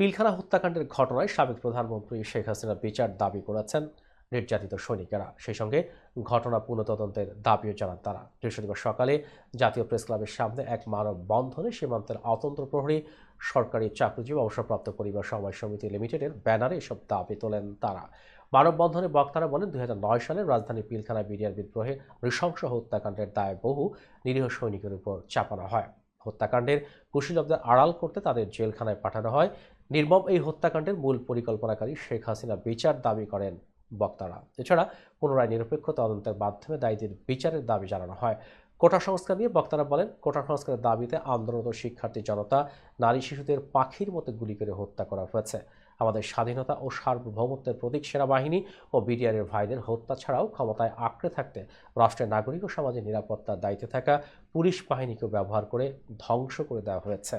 পিলখানা হত্যাকাণ্ডের ঘটনায় সাবেক প্রধানমন্ত্রী শেখ হাসিনা বিচার দাবি করেছেন নির্যাতিত সৈনিকেরা। সেই সঙ্গে ঘটনা পুনঃতদন্তের দাবিও জানান তারা। বৃহস্পতিবার সকালে জাতীয় প্রেস ক্লাবের সামনে এক মানববন্ধনে সীমান্তের অতন্ত্র প্রহরী, সরকারি চাকরিজীবী অবসরপ্রাপ্ত পরিবার সমবায় সমিতি লিমিটেডের ব্যানারে এসব দাবি তোলেন তারা। মানববন্ধনে বক্তারা বলেন, ২০০৯ সালে রাজধানী পিলখানা বিডিআর বিদ্রোহে নৃশংস হত্যাকাণ্ডের দায় বহু নিরীহ সৈনিকের উপর চাপানো হয়। হত্যাকাণ্ডের কুশীলবদের আড়াল করতে তাদের জেলখানায় পাঠানো হয়। নির্মম এই হত্যাকাণ্ডের মূল পরিকল্পনাকারী শেখ হাসিনা বিচার দাবি করেন বক্তারা। এছাড়া পুনরায় নিরপেক্ষ তদন্তের মাধ্যমে দায়ীদের বিচারের দাবি জানানো হয়। কোটা সংস্কার নিয়ে বক্তারা বলেন, কোটা সংস্কারের দাবিতে আন্দোলনরত শিক্ষার্থী জনতা, নারী শিশুদের পাখির মতো গুলি করে হত্যা করা হয়েছে। আমাদের স্বাধীনতা ও সার্বভৌমত্বের প্রতীক সেনাবাহিনী ও বিডিআরের ভাইদের হত্যা ছাড়াও ক্ষমতায় আঁকড়ে থাকতে রাষ্ট্রের নাগরিক ও সমাজের নিরাপত্তার দায়িত্বে থাকা পুলিশ বাহিনীকেও ব্যবহার করে ধ্বংস করে দেওয়া হয়েছে।